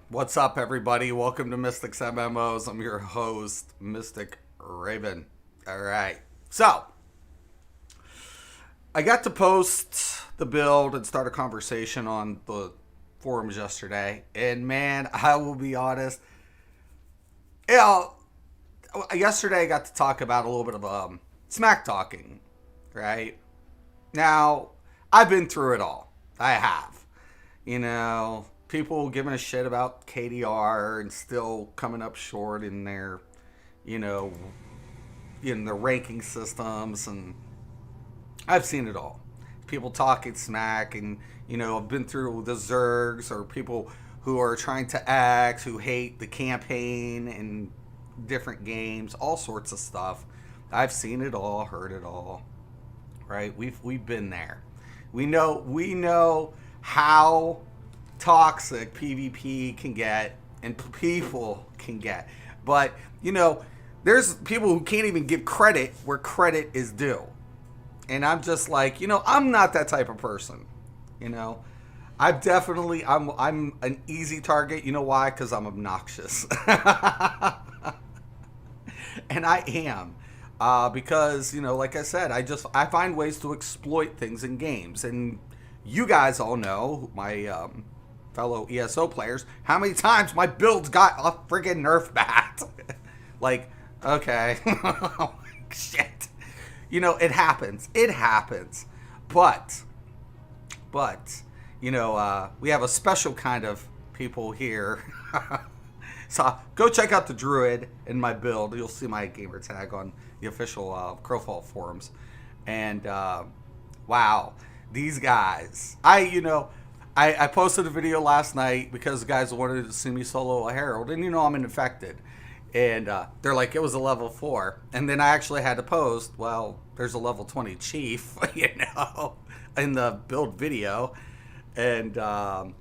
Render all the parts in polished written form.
What's up, everybody? Welcome to Mystick's MMOs. I'm your host, Mistick Raven. All right. So, I got to post the build and start a conversation on the forums yesterday. And man, I will be honest. You know, yesterday I got to talk about a little bit of smack talking, right? Now, I've been through it all. I have. People giving a shit about KDR and still coming up short in their, you know, in the ranking systems, and I've seen it all. People talking smack, and I've been through the Zergs or people who are trying to act, who hate the campaign and different games, all sorts of stuff. I've seen it all, heard it all. Right? We've been there. We know how toxic PvP can get and people can get. But, there's people who can't even give credit where credit is due. And I'm just like, I'm not that type of person. You know, I'm an easy target. You know why? Because I'm obnoxious. And I am. Because, like I said, I find ways to exploit things in games. And you guys all know, my fellow ESO players, how many times my builds got a friggin' nerf bat. Like, okay. Shit. It happens. It happens. But, we have a special kind of people here. So go check out the Druid in my build. You'll see my gamer tag on the official Crowfall forums. And wow, these guys. I posted a video last night because the guys wanted to see me solo a Herald, and I'm an infected. And they're like, it was a level 4. And then I actually had to post, well, there's a level 20 chief, in the build video. And that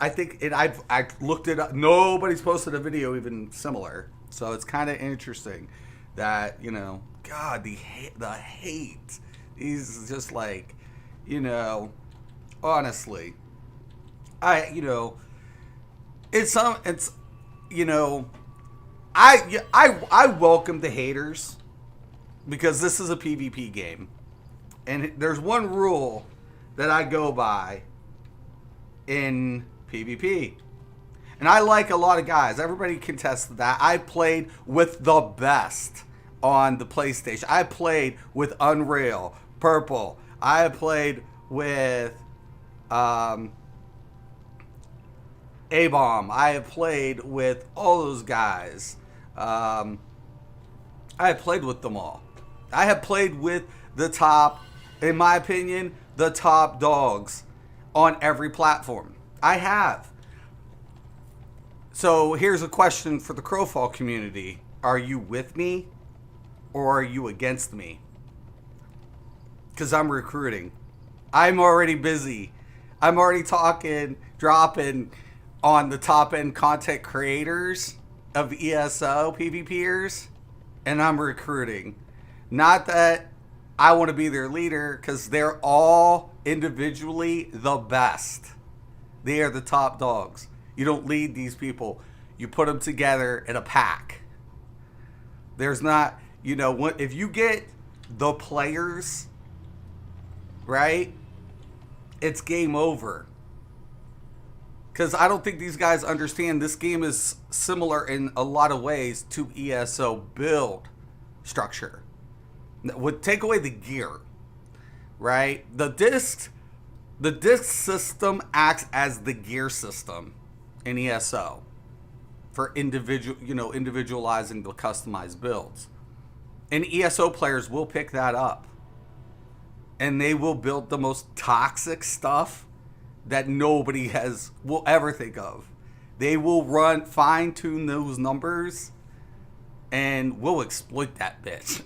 I think I looked it up. Nobody's posted a video even similar, so it's kind of interesting that God, the hate. He's just like, honestly, it's I welcome the haters because this is a PvP game, and there's one rule that I go by in PvP. And I like a lot of guys. Everybody can test that. I played with the best on the PlayStation. I played with Unreal, Purple. I played with A-Bomb. I have played with all those guys. I have played with them all. I have played with the top, in my opinion, the top dogs on every platform. I have. So here's a question for the Crowfall community. Are you with me or are you against me? Because I'm recruiting. I'm already busy. I'm already dropping on the top end content creators of ESO PvPers, and I'm recruiting. Not that I want to be their leader, because they're all individually the best. They are the top dogs. You don't lead these people. You put them together in a pack. There's not, if you get the players, right, it's game over. Because I don't think these guys understand this game is similar in a lot of ways to ESO build structure. Would take away the gear, right? The disc system acts as the gear system in ESO for individualizing the customized builds. And ESO players will pick that up. And they will build the most toxic stuff that nobody will ever think of. They will fine tune those numbers, and we'll exploit that bitch.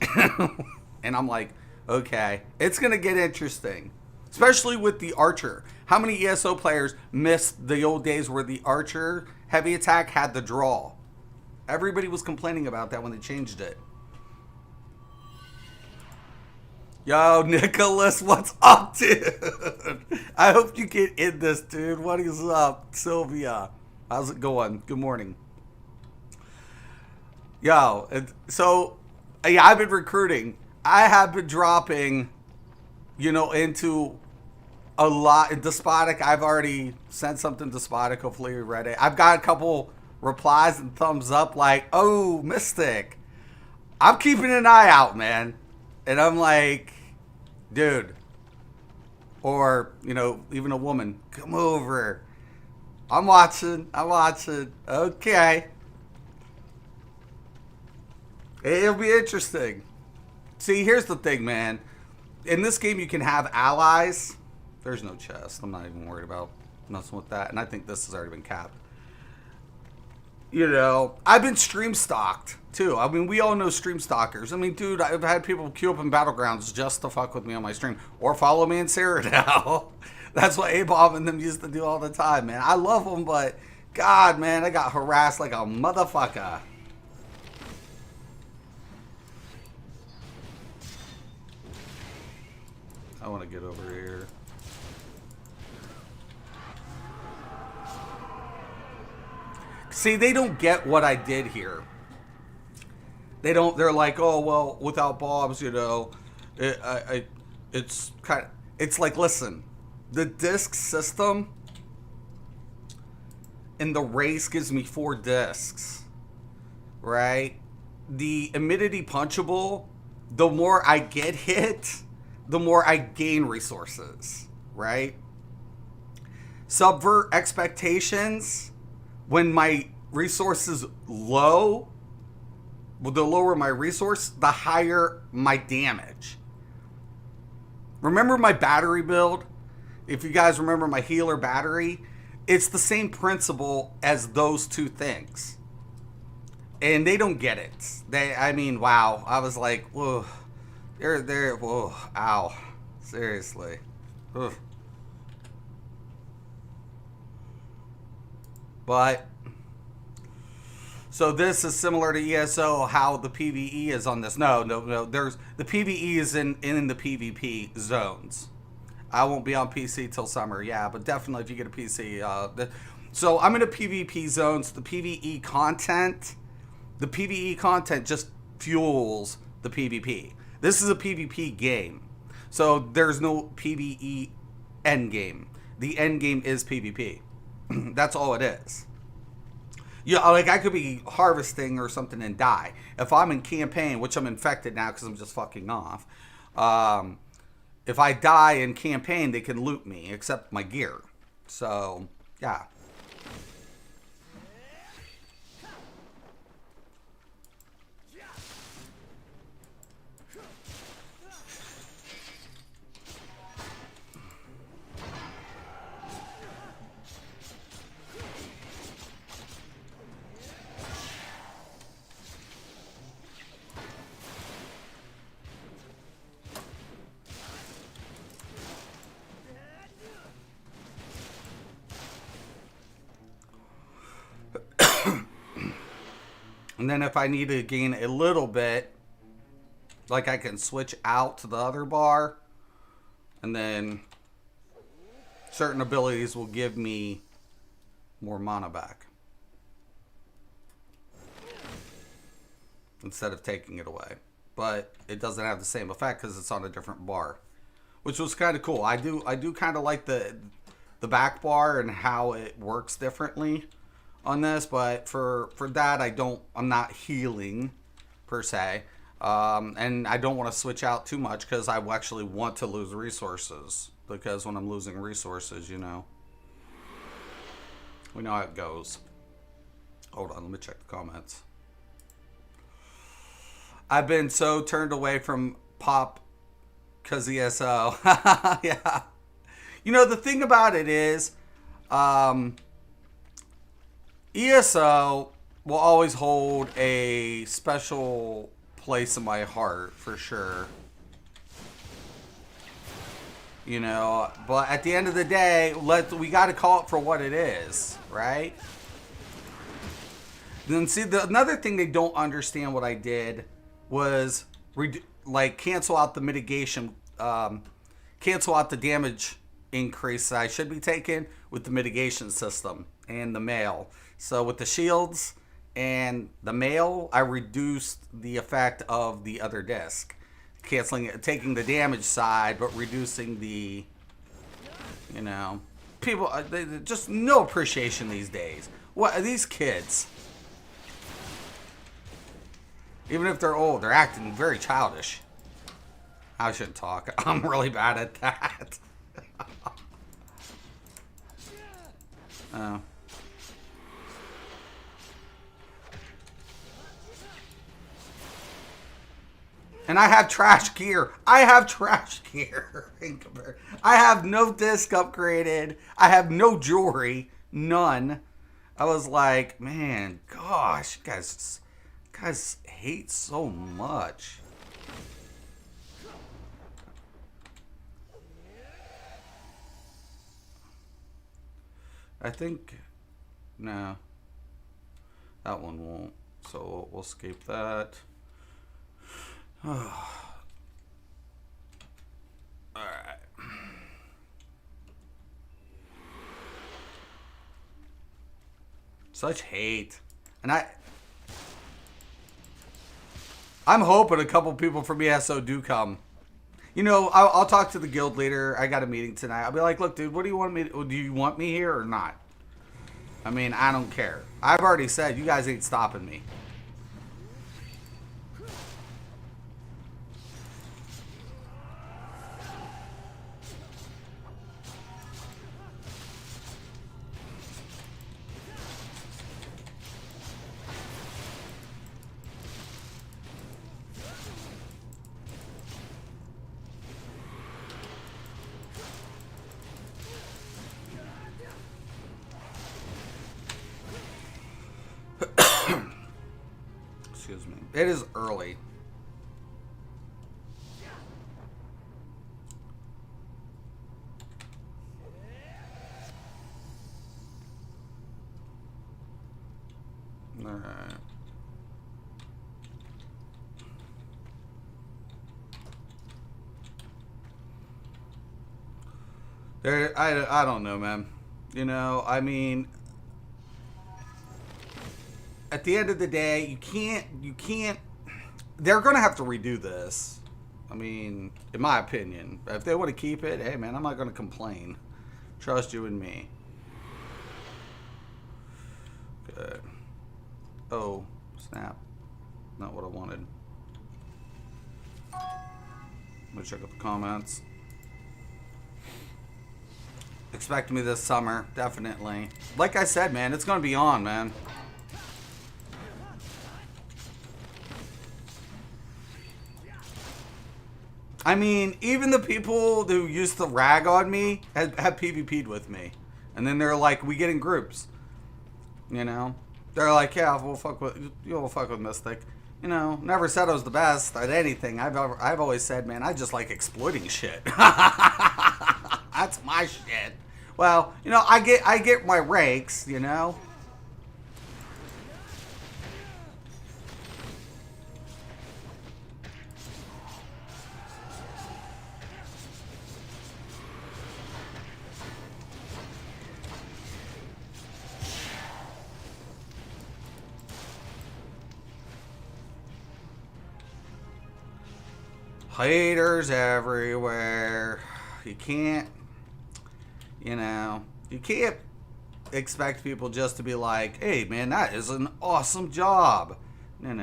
And I'm like, okay, it's gonna get interesting, especially with the Archer. How many ESO players missed the old days where the Archer heavy attack had the draw? Everybody was complaining about that when they changed it. Yo, Nicholas, what's up, dude? I hope you get in this, dude. What is up, Sylvia? How's it going? Good morning. Yo, so yeah, I've been recruiting. I have been dropping, into a lot. Despotic, I've already sent something Despotic. Hopefully you read it. I've got a couple replies and thumbs up like, oh, Mistick. I'm keeping an eye out, man. And I'm like, dude. Or, even a woman, come over. I'm watching. I'm watching. Okay. It'll be interesting. See, here's the thing, man. In this game, you can have allies. There's no chest. I'm not even worried about messing with that. And I think this has already been capped. I've been stream stalked, too. I mean, we all know stream stalkers. I mean, dude, I've had people queue up in Battlegrounds just to fuck with me on my stream. Or follow me in Sarah now. That's what A-Bomb and them used to do all the time, man. I love them, but God, man, I got harassed like a motherfucker. I want to get over here. See, they don't get what I did here. They don't. They're like, oh well, without bombs, it's kind of. It's like, listen, the disc system in the race gives me 4 discs, right? The immunity punchable, the more I get hit, the more I gain resources, right? Subvert expectations. When my resources low, the lower my resource, the higher my damage. Remember my battery build? If you guys remember my healer battery, it's the same principle as those two things. And they don't get it. Wow. I was like, whoa. Whoa, ow. Seriously. Ugh. But, so this is similar to ESO, how the PvE is on this. No. There's, the PvE is in the PvP zones. I won't be on PC till summer, yeah, but definitely if you get a PC. So I'm in the PvP zones. The PvE content just fuels the PvP. This is a PvP game. So there's no PvE end game. The end game is PvP. That's all it is. Yeah, like I could be harvesting or something and die. If I'm in campaign, which I'm infected now because I'm just fucking off. If I die in campaign, they can loot me, except my gear. So, yeah. And then if I need to gain a little bit, like I can switch out to the other bar. And then certain abilities will give me more mana back. Instead of taking it away. But it doesn't have the same effect because it's on a different bar. Which was kind of cool. I do kind of like the back bar and how it works differently on this, but for that I'm not healing per se, and I don't want to switch out too much because I actually want to lose resources, because when I'm losing resources, we know how it goes. Hold on, let me check the comments. I've been so turned away from pop because ESO. Yeah, the thing about it is ESO will always hold a special place in my heart, for sure. But at the end of the day, we got to call it for what it is, right? Then see, another thing they don't understand what I did was cancel out the mitigation, cancel out the damage increase that I should be taking with the mitigation system. and the mail. So with the shields and the mail, I reduced the effect of the other disc, canceling it, taking the damage side, but reducing the, you know, people just no appreciation these days. What are these kids? Even if they're old, they're acting very childish. I shouldn't talk. I'm really bad at that. Oh. And I have trash gear. I have trash gear. I have no disc upgraded. I have no jewelry. None. I was like, man, gosh, guys hate so much. I think, no, that one won't. So we'll escape that. Alright. Such hate. And I'm hoping a couple people from ESO do come. You know, I'll talk to the guild leader. I got a meeting tonight. I'll be like, look, dude, what do you want me to, do you want me here or not? I mean, I don't care. I've already said you guys ain't stopping me. Excuse me. It is early. All right. I don't know, man. You know, I mean, at the end of the day, you can't, they're going to have to redo this. I mean, in my opinion, if they want to keep it, hey, man, I'm not going to complain. Trust you and me. Good. Oh, snap. Not what I wanted. Let me check out the comments. Expect me this summer, definitely. Like I said, man, it's going to be on, man. I mean, even the people who used to rag on me have PvP'd with me. And then they're like, we get in groups. You know? They're like, yeah, we'll fuck with Mistick. You know, never said I was the best at anything. I've always said, man, I just like exploiting shit. That's my shit. Well, you know, I get my ranks, you know. Haters everywhere. You can't, you know, you can't expect people just to be like, hey, man, that is an awesome job. No.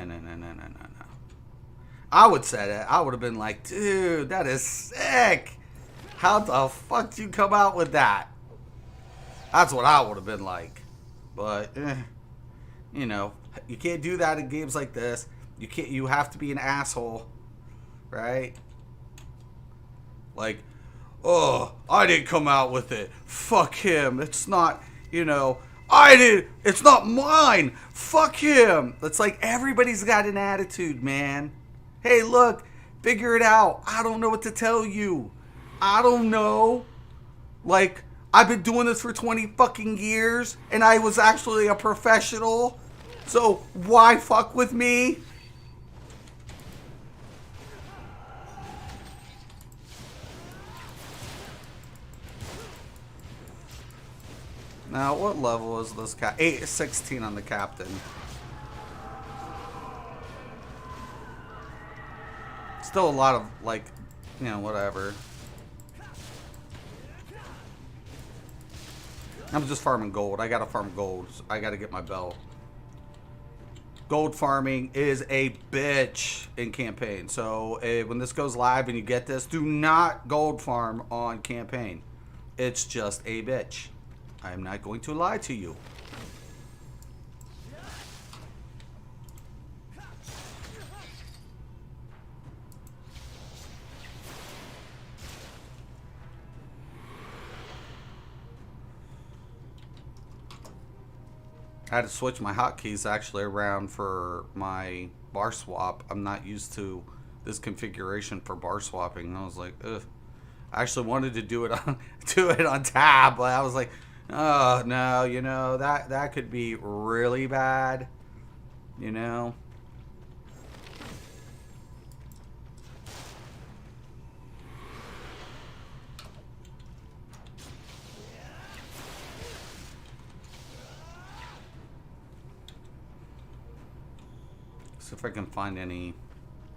I would say that. I would have been like, dude, that is sick. How the fuck did you come out with that? That's what I would have been like. But, you know, you can't do that in games like this. You have to be an asshole. Right? Like, oh, I didn't come out with it. Fuck him. It's not, you know, it's not mine. Fuck him. It's like everybody's got an attitude, man. Hey, look, figure it out. I don't know what to tell you. I don't know. Like, I've been doing this for 20 fucking years, and I was actually a professional. So why fuck with me? Now, what level is this guy? 16 on the captain. Still a lot of, like, you know, whatever. I'm just farming gold. I gotta farm gold. I gotta get my belt. Gold farming is a bitch in campaign. So when this goes live and you get this, do not gold farm on campaign. It's just a bitch. I am not going to lie to you. I had to switch my hotkeys actually around for my bar swap. I'm not used to this configuration for bar swapping. I was like, ugh. I actually wanted to do it on tab, but I was like, oh no, you know, that could be really bad, you know. See if I can find any,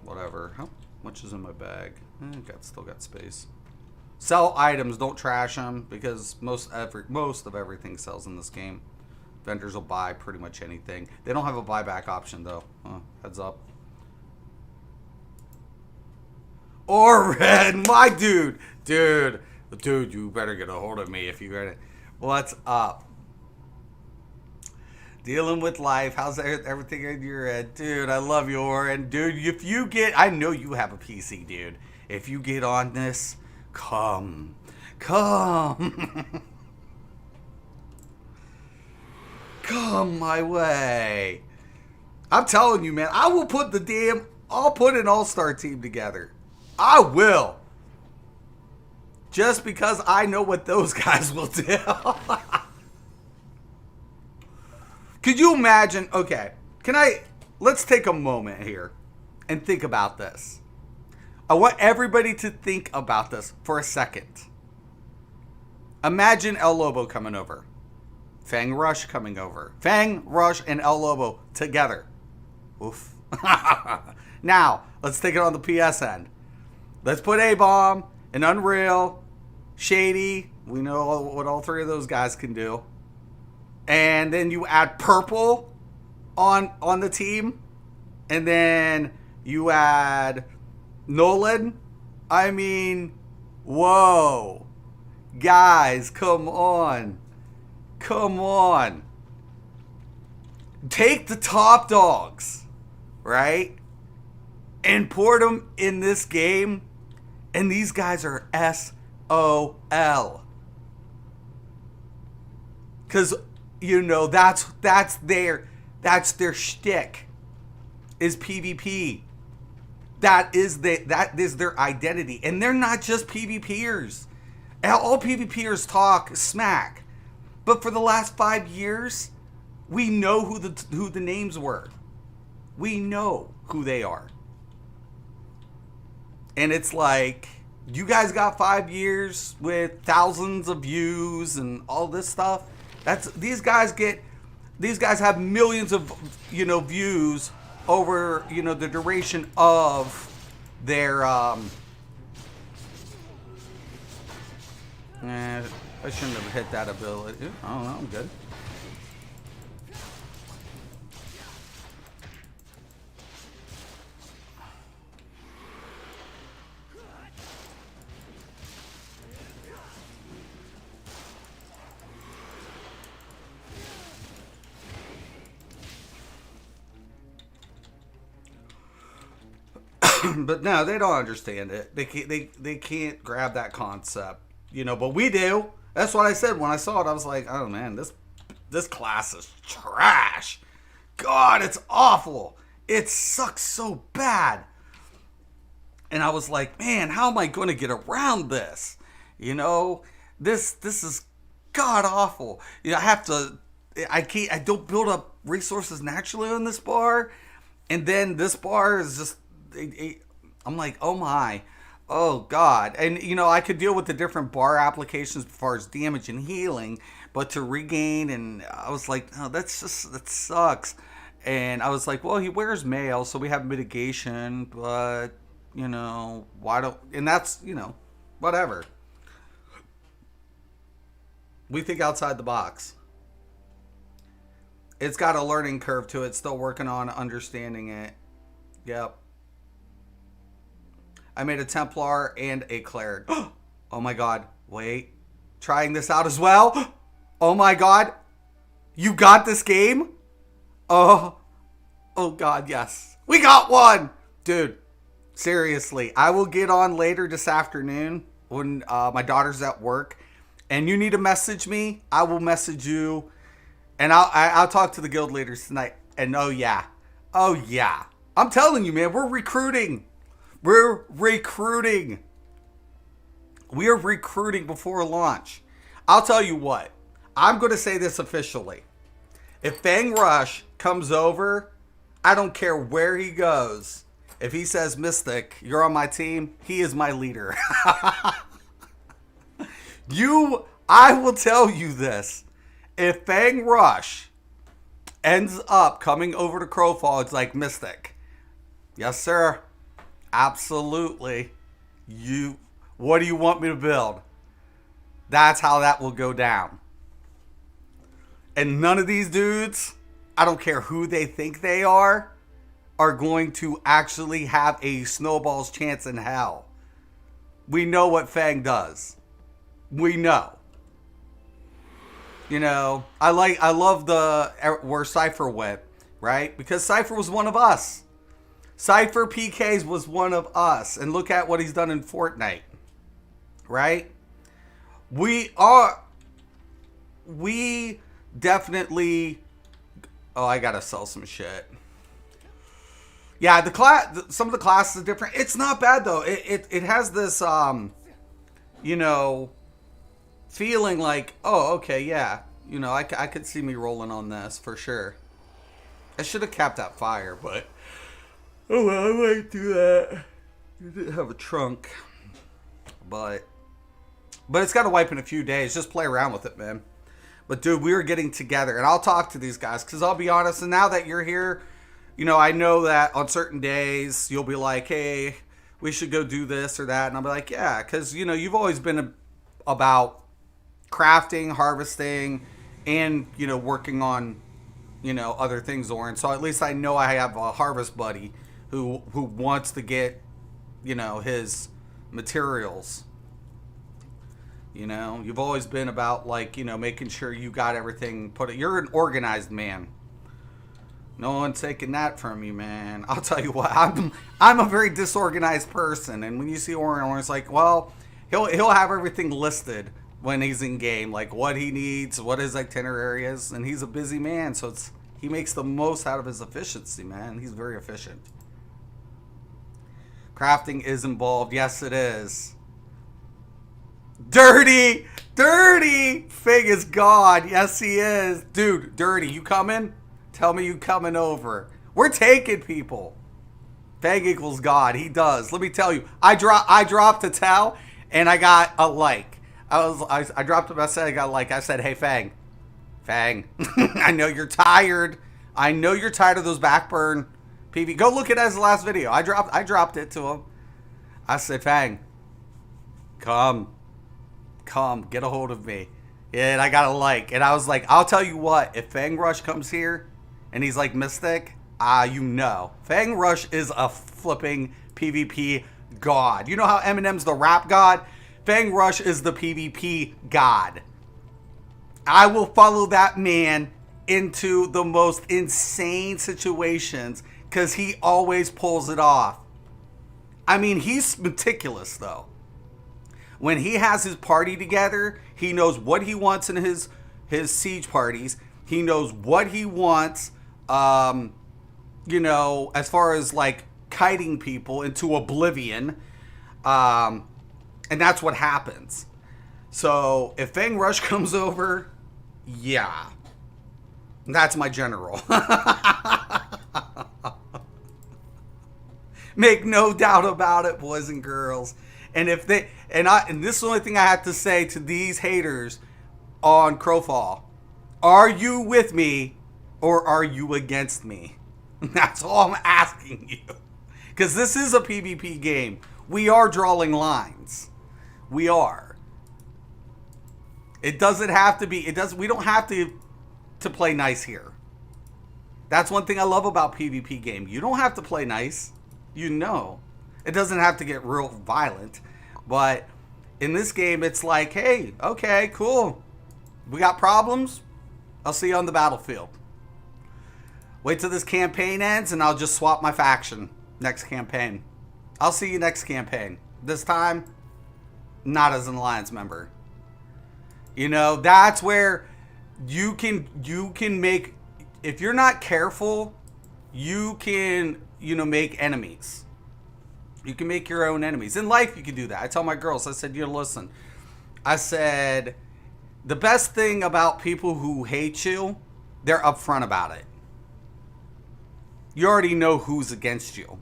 whatever. How much is in my bag? Still got space. Sell items, don't trash them, because most of everything sells in this game. Vendors will buy pretty much anything. They don't have a buyback option though. Heads up. Or red, my dude, you better get a hold of me if you got it. What's up? Dealing with life. How's everything in your head? Dude, I love you, Oren. Dude, if you get... I know you have a PC, dude. If you get on this, come. Come my way. I'm telling you, man. I will put I'll put an all-star team together. I will. Just because I know what those guys will do. Could you imagine, okay, let's take a moment here and think about this. I want everybody to think about this for a second. Imagine El Lobo coming over. Fang Rush coming over. Fang Rush and El Lobo together. Oof. Now, let's take it on the PS end. Let's put A-Bomb and Unreal, Shady. We know what all three of those guys can do. And then you add Purple on the team. And then you add Nolan. I mean, whoa. Guys, come on. Come on. Take the top dogs, right? And put them in this game. And these guys are SOL. Because... you know, that's their shtick, is PvP. That is their identity, and they're not just PvPers. All PvPers talk smack, but for the last 5 years, we know who the names were. We know who they are, and it's like, you guys got 5 years with thousands of views and all this stuff. These guys have millions of, you know, views over, you know, the duration of their I shouldn't have hit that ability. I don't know, I'm good. But no, they don't understand it. They can't grab that concept, you know. But we do. That's what I said when I saw it. I was like, oh man, this class is trash. God, it's awful. It sucks so bad. And I was like, man, how am I going to get around this? You know, this is god awful. You know, I don't build up resources naturally on this bar, and then this bar is just. I'm like, oh my. Oh God. And I could deal with the different bar applications as far as damage and healing, but to regain, and I was like, oh, that sucks. And I was like, well, he wears mail, so we have mitigation, but why don't, and that's, whatever. We think outside the box. It's got a learning curve to it, still working on understanding it. Yep. I made a Templar and a Cleric. Oh my God. Wait. Trying this out as well. Oh my God. You got this game? Oh. Oh God, yes. We got one. Dude, seriously. I will get on later this afternoon when my daughter's at work. And you need to message me. I will message you. And I'll talk to the guild leaders tonight. And oh yeah. Oh yeah. I'm telling you, man. We're recruiting. We're recruiting. We are recruiting before launch. I'll tell you what. I'm going to say this officially. If Fang Rush comes over, I don't care where he goes. If he says, Mistick, you're on my team, he is my leader. I will tell you this. If Fang Rush ends up coming over to Crowfall, it's like, Mistick. Yes, sir. Absolutely. What do you want me to build? That's how that will go down. And none of these dudes, I don't care who they think they are going to actually have a snowball's chance in hell. We know what Fang does. We know. I love where Cypher went, right? Because Cypher was one of us. Cypher PKs was one of us. And look at what he's done in Fortnite. Right? We definitely... Oh, I gotta sell some shit. Yeah, some of the classes are different. It's not bad, though. It has this, feeling like, oh, okay, yeah. I could see me rolling on this, for sure. I should have capped that fire, but... Oh, well, I might do that. You didn't have a trunk. But it's got to wipe in a few days. Just play around with it, man. But, dude, we are getting together. And I'll talk to these guys. Because I'll be honest, and now that you're here, I know that on certain days, you'll be like, hey, we should go do this or that. And I'll be like, yeah. Because, you've always been about crafting, harvesting, and, working on, other things, Oren. So at least I know I have a harvest buddy who wants to get, his materials. You've always been about, like, making sure you got everything you're an organized man. No one's taking that from you, man. I'll tell you what, I'm a very disorganized person, and when you see Oren's like, well, he'll have everything listed when he's in game, like what he needs, what his itinerary is, and he's a busy man, so he makes the most out of his efficiency, man. He's very efficient. Crafting is involved. Yes, it is. Dirty! Fig is God. Yes, he is. Dude, Dirty, you coming? Tell me you coming over. We're taking people. Fang equals God. He does. Let me tell you. I dropped a towel, and I got a like. I dropped a message. I got a like. I said, hey, Fang. I know you're tired. I know you're tired of those backburn PV. Go look at his last video. I dropped it to him. I said, Fang, come, get a hold of me. And I got a like. And I was like, I'll tell you what, if Fang Rush comes here and he's like Mistick, Fang Rush is a flipping PvP god. You know how Eminem's the rap god? Fang Rush is the PvP god. I will follow that man into the most insane situations because he always pulls it off. I mean, he's meticulous, though. When he has his party together, he knows what he wants in his siege parties. He knows what he wants, as far as, like, kiting people into oblivion. And that's what happens. So, if Fang Rush comes over, yeah. That's my general. Make no doubt about it, boys and girls. And if they and this is the only thing I have to say to these haters on Crowfall: are you with me or are you against me? That's all I'm asking you. Because this is a PvP game. We are drawing lines. We are. It doesn't have to be. We don't have to play nice here. That's one thing I love about PvP game. You don't have to play nice. You know. It doesn't have to get real violent. But in this game, it's like, hey, okay, cool. We got problems. I'll see you on the battlefield. Wait till this campaign ends and I'll just swap my faction. Next campaign. I'll see you next campaign. This time, not as an alliance member. You know, that's where you can make, if you're not careful, you can, make enemies. You can make your own enemies. In life, you can do that. I tell my girls, I said, listen. I said, the best thing about people who hate you, they're upfront about it. You already know who's against you.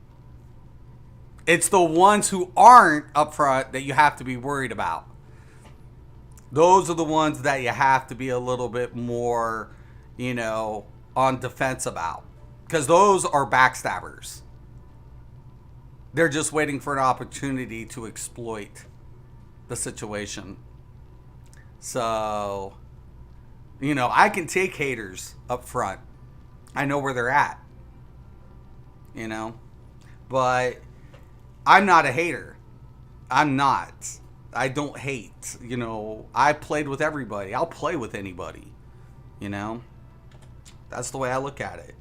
It's the ones who aren't upfront that you have to be worried about. Those are the ones that you have to be a little bit more, on defense about. Because those are backstabbers. They're just waiting for an opportunity to exploit the situation. So, I can take haters up front. I know where they're at. But I'm not a hater. I'm not. I don't hate. I played with everybody. I'll play with anybody. That's the way I look at it.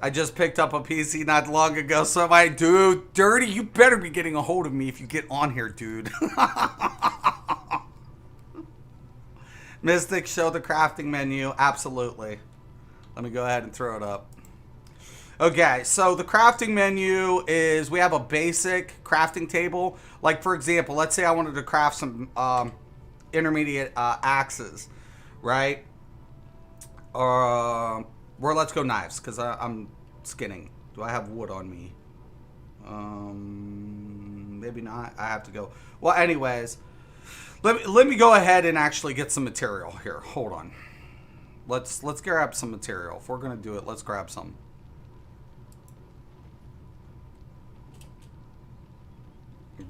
I just picked up a PC not long ago, so I'm like, dude, Dirty, you better be getting a hold of me if you get on here, dude. Mistick, show the crafting menu. Absolutely. Let me go ahead and throw it up. Okay, so the crafting menu is, we have a basic crafting table. Like, for example, let's say I wanted to craft some intermediate axes, right? Or let's go knives, because I'm skinning. Do I have wood on me? Maybe not. I have to go. Well, anyways, let me go ahead and actually get some material here. Hold on. Let's grab some material. If we're gonna do it, let's grab some.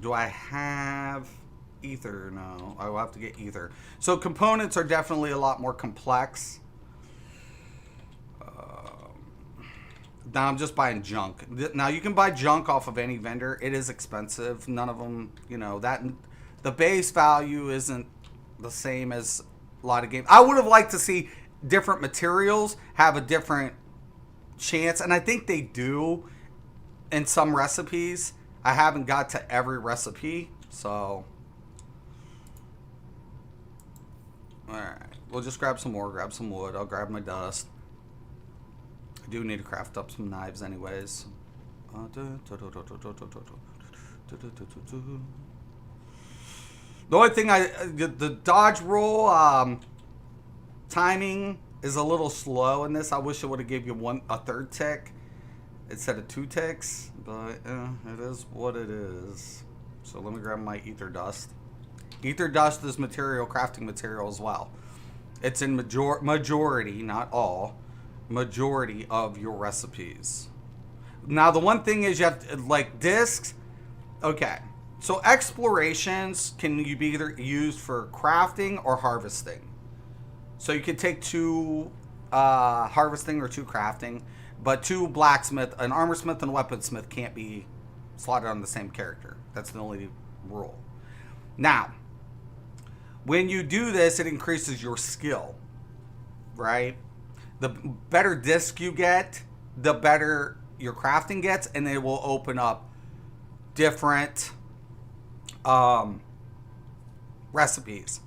Do I have ether? No, I will have to get ether. So components are definitely a lot more complex. Now I'm just buying junk. Now you can buy junk off of any vendor. It is expensive. None of them, that the base value isn't the same as a lot of games. I would have liked to see different materials have a different chance, and I think they do in some recipes. I haven't got to every recipe, so alright, we'll just grab some more, grab some wood. I'll grab my dust. I do need to craft up some knives anyways. The only thing the dodge roll timing is a little slow in this. I wish it would have gave you a third tick instead of 2 ticks, but it is what it is. So let me grab my ether dust. Ether dust is crafting material as well. It's in majority, not all, majority of your recipes. Now the one thing is you have to, like discs. Okay, so explorations can be either used for crafting or harvesting. So you could take 2 harvesting or 2 crafting. But 2 blacksmith, an armorsmith and a weaponsmith can't be slotted on the same character. That's the only rule. Now, when you do this, it increases your skill, right? The better disc you get, the better your crafting gets, and it will open up different recipes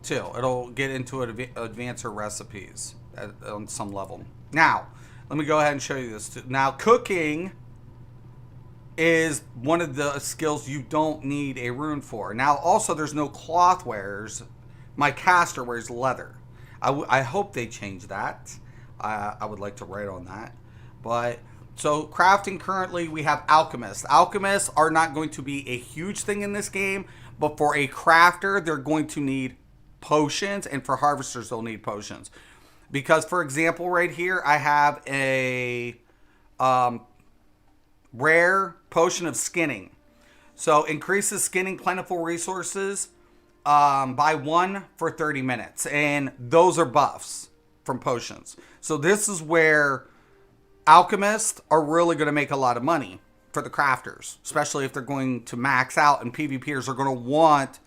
too. It'll get into advanced recipes on some level. Now, let me go ahead and show you this. Now, cooking is one of the skills you don't need a rune for. Now, also, there's no cloth wearers. My caster wears leather. I hope they change that. I would like to write on that. But So crafting currently, we have alchemists. Alchemists are not going to be a huge thing in this game, but for a crafter, they're going to need potions, and for harvesters, they'll need potions. Because, for example, right here, I have a rare potion of skinning. So increases skinning plentiful resources by 1 for 30 minutes. And those are buffs from potions. So this is where alchemists are really going to make a lot of money for the crafters, especially if they're going to max out, and PvPers are going to want,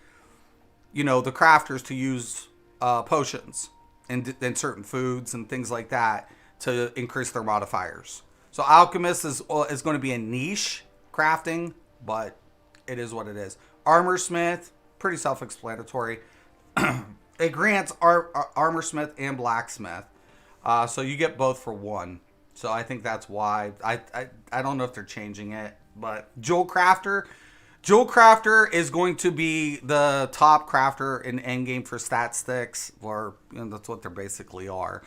you know, the crafters to use potions and certain foods and things like that to increase their modifiers. So alchemist is going to be a niche crafting, but it is what it is. Armor smith, pretty self-explanatory. It grants armor smith and blacksmith, so you get both for 1. So I think that's why. I don't know if they're changing it, but Jewel Crafter is going to be the top crafter in endgame for stat sticks, or that's what they basically are.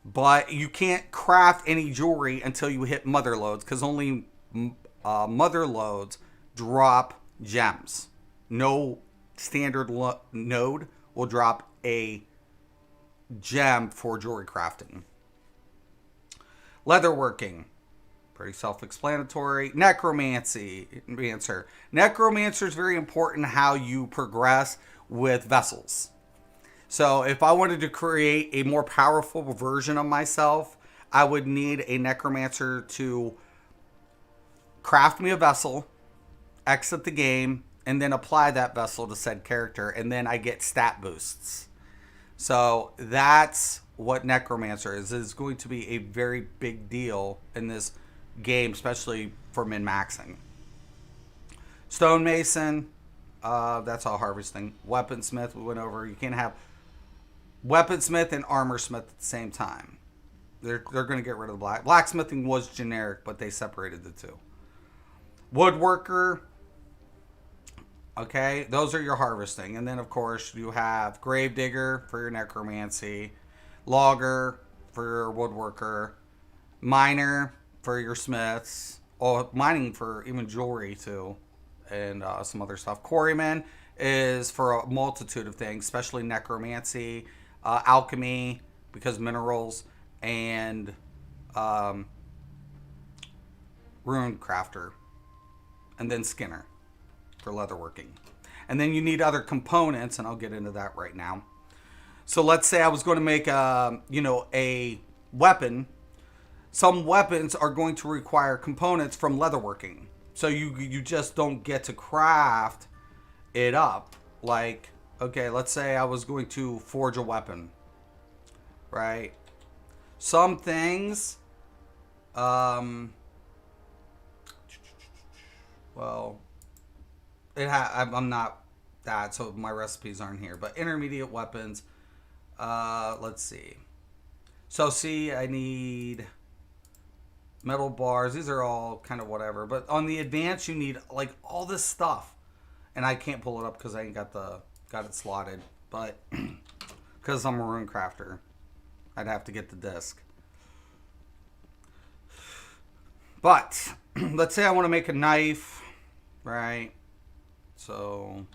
But you can't craft any jewelry until you hit mother loads, because only mother loads drop gems. No standard node will drop a gem for jewelry crafting. Leatherworking, pretty self-explanatory. Necromancer. Necromancer is very important how you progress with vessels. So if I wanted to create a more powerful version of myself, I would need a necromancer to craft me a vessel, exit the game, and then apply that vessel to said character, and then I get stat boosts. So that's what necromancer is. It's going to be a very big deal in this game, especially for min-maxing. Stonemason, that's all harvesting. Weaponsmith, we went over. You can't have weaponsmith and armorsmith at the same time. They're going to get rid of the blacksmithing was generic, but they separated the two. Woodworker, okay, those are your harvesting. And then, of course, you have gravedigger for your necromancy, logger for your woodworker, miner for your smiths, mining for even jewelry too, and some other stuff. Quarryman is for a multitude of things, especially necromancy, alchemy, because minerals, and rune crafter, and then skinner for leatherworking. And then you need other components, and I'll get into that right now. So let's say I was going to make a weapon. Some weapons are going to require components from leatherworking. So you just don't get to craft it up. Like, okay, let's say I was going to forge a weapon, right? Some things, well, I'm not that, so my recipes aren't here. But intermediate weapons, let's see. So see, I need metal bars. These are all kind of whatever. But on the advanced, you need like all this stuff, and I can't pull it up because I ain't got it slotted. But because I'm a rune crafter, I'd have to get the disc. But let's say I want to make a knife, right? So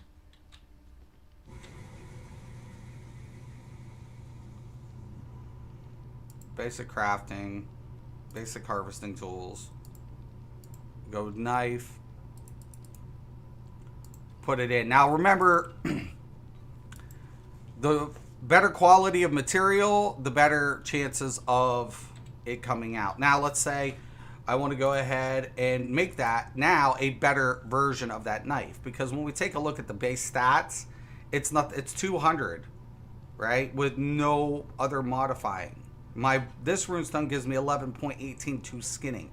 basic crafting, basic harvesting tools. Go with knife. Put it in. Now remember, the better quality of material, the better chances of it coming out. Now let's say I want to go ahead and make that now a better version of that knife, because when we take a look at the base stats, it's 200, right? With no other modifying. This runestone gives me 11.18 to skinning.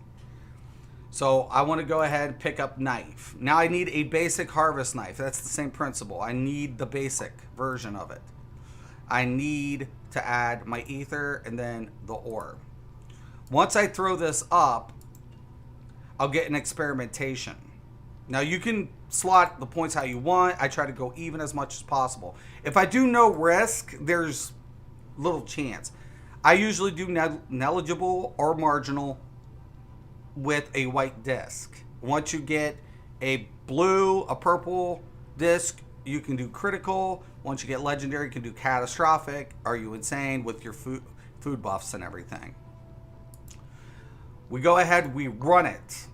So I want to go ahead and pick up knife. Now I need a basic harvest knife. That's the same principle. I need the basic version of it. I need to add my ether and then the ore. Once I throw this up, I'll get an experimentation. Now you can slot the points how you want. I try to go even as much as possible. If I do no risk, there's little chance. I usually do negligible or marginal with a white disc. Once you get a blue, a purple disc, you can do critical. Once you get legendary, you can do catastrophic. Are you insane? With your food buffs and everything. We go ahead, we run it.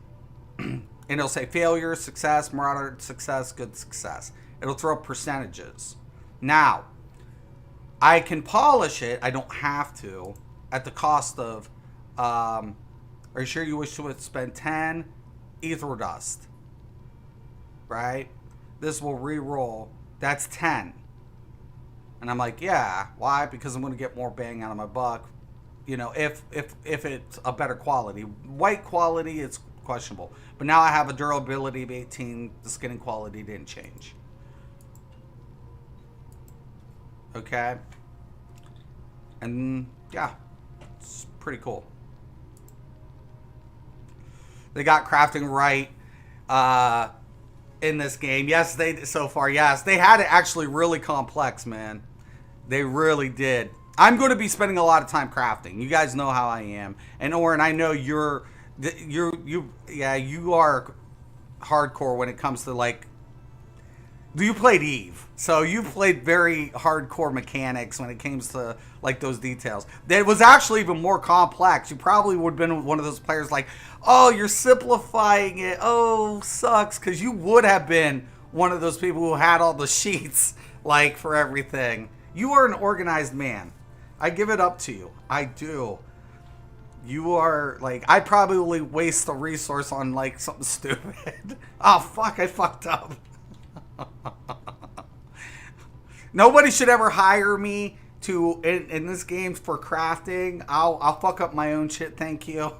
And it'll say failure, success, moderate success, good success. It'll throw up percentages. Now, I can polish it. I don't have to. At the cost of, are you sure you wish to spend 10 ether dust? Right? This will re-roll. That's 10. And I'm like, yeah. Why? Because I'm going to get more bang out of my buck. You know, if it's a better quality. White quality, it's questionable. But now I have a durability of 18. The skin and quality didn't change. Okay. And yeah, it's pretty cool. They got crafting right in this game. Yes, so far, yes. They had it actually really complex, man. They really did. I'm going to be spending a lot of time crafting. You guys know how I am. And Oren, I know you are hardcore when it comes to like, you played Eve. So you played very hardcore mechanics when it comes to like those details. It was actually even more complex. You probably would have been one of those players like, oh, you're simplifying it. Oh, sucks. Because you would have been one of those people who had all the sheets like for everything. You are an organized man. I give it up to you. I do. You are like, I'd probably waste a resource on like something stupid. Oh, fuck, I fucked up. Nobody should ever hire me to in this game for crafting. I'll fuck up my own shit, thank you.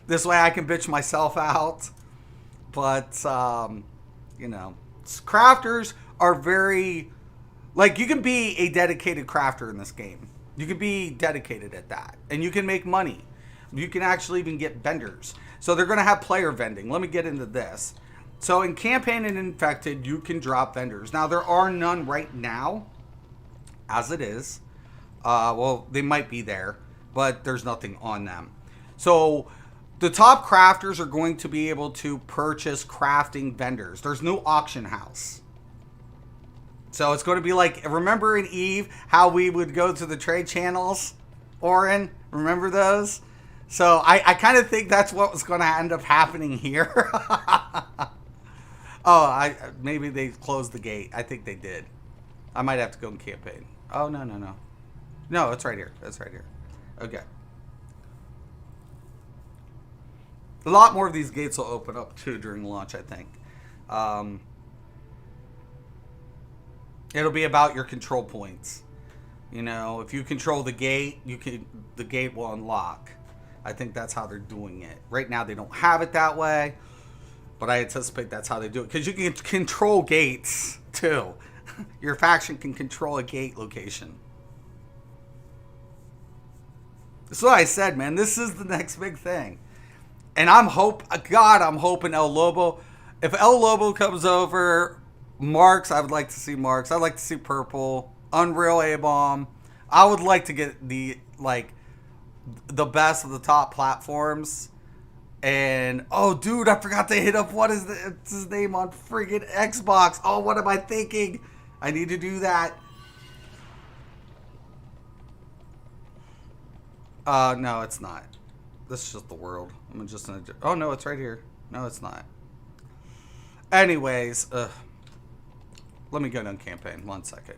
This way I can bitch myself out. But you know, crafters are very, like, you can be a dedicated crafter in this game. You can be dedicated at that. And you can make money. You can actually even get vendors. So they're going to have player vending. Let me get into this. So in Campaign and Infected, you can drop vendors. Now, there are none right now, as it is. Well, they might be there, but there's nothing on them. So the top crafters are going to be able to purchase crafting vendors. There's no auction house. So it's going to be like, remember in Eve how we would go to the trade channels, Oren? Remember those? So I kind of think that's what was going to end up happening here. Oh, maybe they closed the gate. I think they did. I might have to go in campaign. Oh, no. No, it's right here. That's right here. Okay. A lot more of these gates will open up, too, during launch, I think. It'll be about your control points. You know, if you control the gate, the gate will unlock. I think that's how they're doing it. Right now, they don't have it that way, but I anticipate that's how they do it. Because you can control gates, too. Your faction can control a gate location. That's what I said, man. This is the next big thing. And I'm hoping El Lobo. If El Lobo comes over, Marks, I would like to see Marks. I'd like to see Purple, Unreal A-Bomb. I would like to get the best of the top platforms. And, oh, dude, I forgot to hit up, what's his name on friggin' Xbox? Oh, what am I thinking? I need to do that. No, it's not. This is just the world. I'm just gonna. Oh no, it's right here. No, it's not. Anyways, let me go down campaign. 1 second.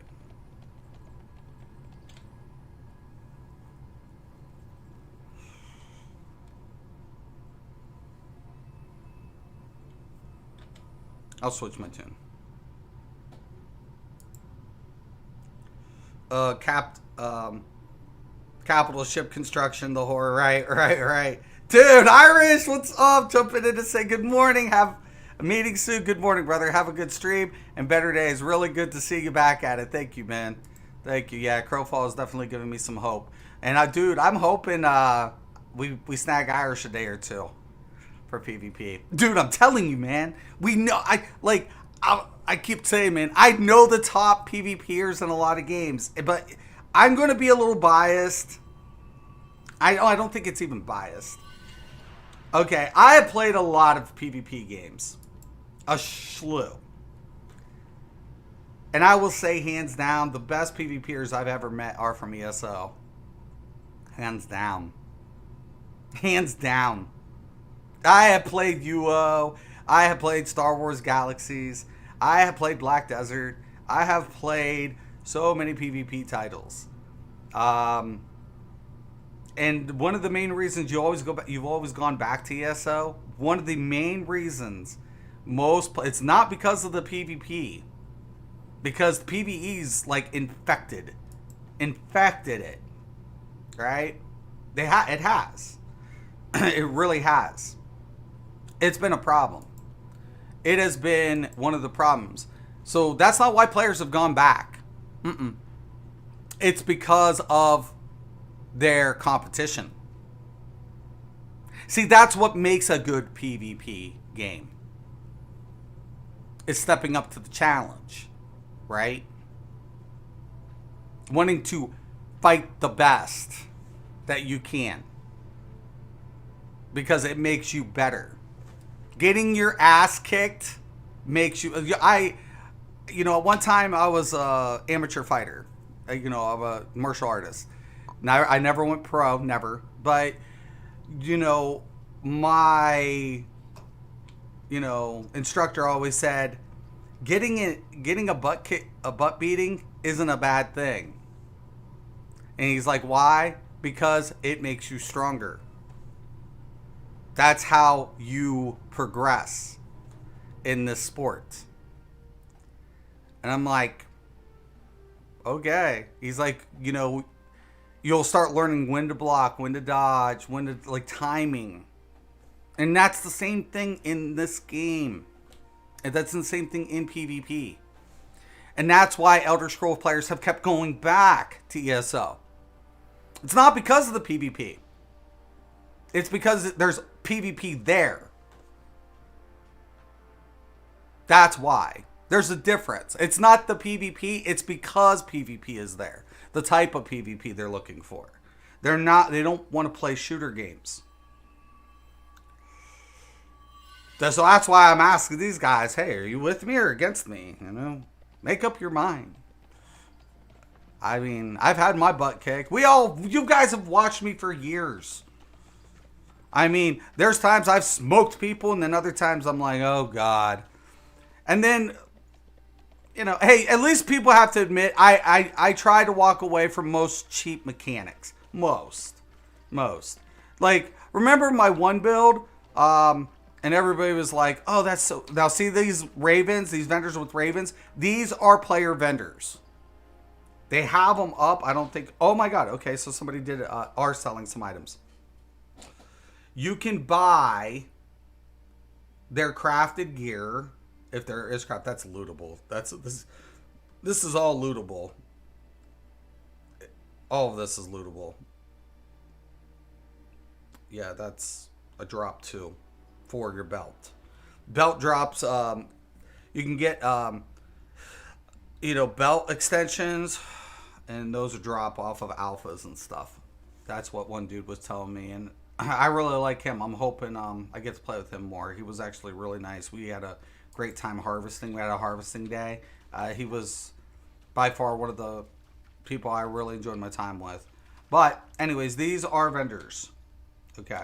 I'll switch my tune. Capital ship construction, the horror, right. Dude, Irish, what's up? Jumping in to say good morning. Have a meeting soon. Good morning, brother. Have a good stream and better days. Really good to see you back at it. Thank you, man. Thank you. Yeah, Crowfall is definitely giving me some hope. And dude, I'm hoping we snag Irish a day or two for PvP. Dude, I'm telling you, man. We know. I keep saying, man, I know the top PvPers in a lot of games, but I'm going to be a little biased. I don't think it's even biased. Okay, I have played a lot of PvP games. A slew. And I will say, hands down, the best PvPers I've ever met are from ESO. Hands down. Hands down. I have played UO. I have played Star Wars Galaxies. I have played Black Desert. I have played so many PvP titles. And one of the main reasons you've always gone back to ESO. One of the main reasons it's not because of the PvP, because PvE's like infected it, right? It has, it really has. It's been a problem. It has been one of the problems. So that's not why players have gone back. It's because of their competition. See, that's what makes a good PvP game. It's stepping up to the challenge, right? Wanting to fight the best that you can. Because it makes you better. Getting your ass kicked makes you... at one time I was an amateur fighter. I'm a martial artist. Now, I never went pro, never. But, my, instructor always said, getting a butt beating isn't a bad thing. And he's like, why? Because it makes you stronger. That's how you progress in this sport. And I'm like, okay. He's like, you'll start learning when to block, when to dodge, when to, timing. And that's the same thing in this game. And that's the same thing in PvP. And that's why Elder Scrolls players have kept going back to ESO. It's not because of the PvP. It's because there's PvP there. That's why. There's a difference. It's not the PvP, it's because PvP is there. The type of PvP they're looking for. They don't want to play shooter games. So that's why I'm asking these guys, hey, are you with me or against me? Make up your mind. I mean, I've had my butt kicked. You guys have watched me for years. I mean, there's times I've smoked people, and then other times I'm like, oh, God. And then, hey, at least people have to admit, I try to walk away from most cheap mechanics. Most. Like, remember my one build? And everybody was like, oh, that's so... Now, see these ravens, these vendors with ravens? These are player vendors. They have them up. I don't think... Oh, my God. Okay, so somebody are selling some items. You can buy their crafted gear, if there is craft. That's lootable. This is all lootable. All of this is lootable. Yeah, that's a drop too for your belt. Belt drops. You can get belt extensions, and those are drop off of alphas and stuff. That's what one dude was telling me, and I really like him. I'm hoping I get to play with him more. He was actually really nice. We had a great time harvesting. We had a harvesting day. He was by far one of the people I really enjoyed my time with. But anyways, these are vendors. Okay.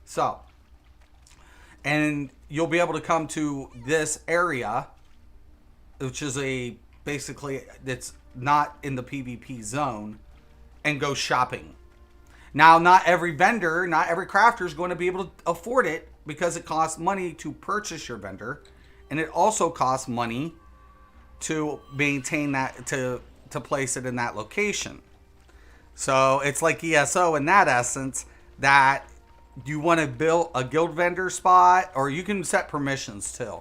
So, and you'll be able to come to this area, which is basically it's not in the PvP zone, and go shopping. Now, not every vendor, not every crafter is going to be able to afford it because it costs money to purchase your vendor, and it also costs money to maintain that, to place it in that location. So it's like ESO in that essence, that you want to build a guild vendor spot, or you can set permissions too.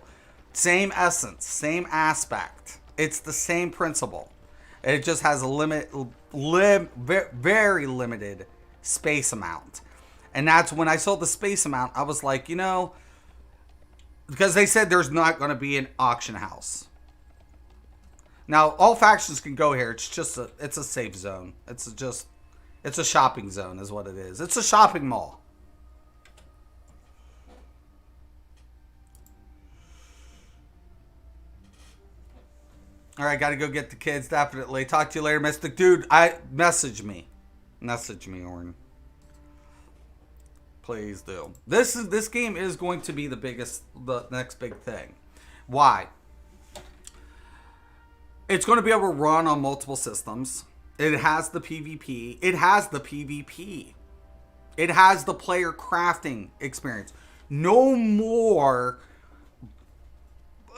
Same essence, same aspect. It's the same principle. It just has a very limited space amount. And that's when I saw the space amount, I was like, because they said there's not going to be an auction house. Now, all factions can go here. It's just it's a safe zone. It's It's a shopping zone is what it is. It's a shopping mall. All right, got to go get the kids, definitely. Talk to you later, Mistick. Dude, message me. Message me, Orton. Please do. This game is going to be the next big thing. Why? It's going to be able to run on multiple systems. It has the PvP. It has the PvP. It has the player crafting experience. No more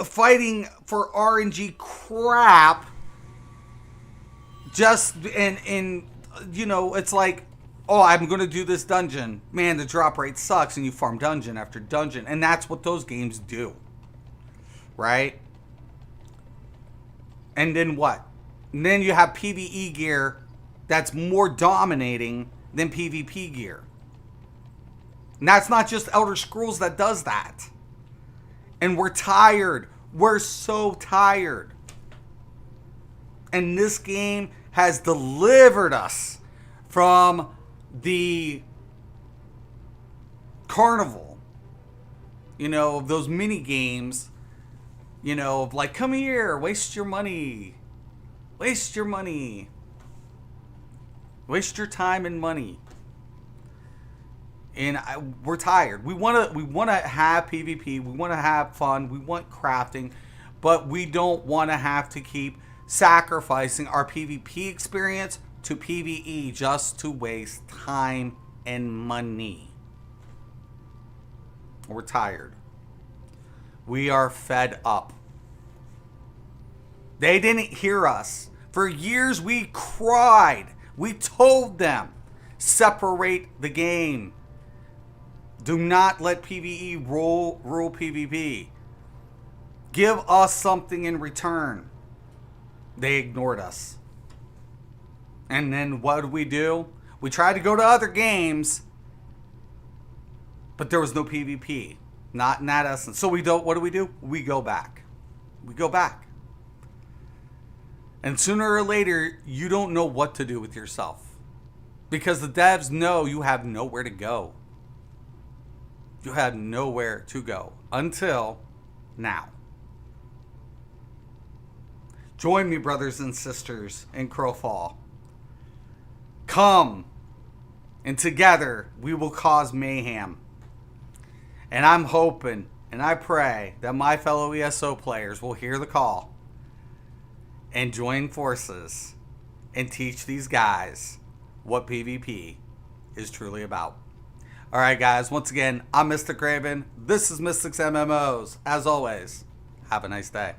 fighting for RNG crap. Just in you know, it's like, oh, I'm going to do this dungeon. Man, the drop rate sucks, and you farm dungeon after dungeon. And that's what those games do. Right? And then what? And then you have PvE gear that's more dominating than PvP gear. And that's not just Elder Scrolls that does that. And we're tired. We're so tired. And this game has delivered us from the carnival, you know, of those mini games, you know, of like, come here, waste your money, waste your money, waste your time and money. And we're tired. We want to have PvP. We want to have fun. We want crafting, but we don't want to have to keep sacrificing our PvP experience to PvE just to waste time and money. We're tired. We are fed up. They didn't hear us. For years we cried. We told them, separate the game. Do not let PvE rule PvP. Give us something in return. They ignored us. And then what did we do? We tried to go to other games, but there was no PvP. Not in that essence. So what do? We go back. We go back. And sooner or later, you don't know what to do with yourself. Because the devs know you have nowhere to go. You had nowhere to go until now. Join me, brothers and sisters, in Crowfall. Come, and together we will cause mayhem. And I'm hoping and I pray that my fellow ESO players will hear the call and join forces and teach these guys what PvP is truly about. Alright guys, once again, I'm Mistick Raven. This is Mistick's MMOs. As always, have a nice day.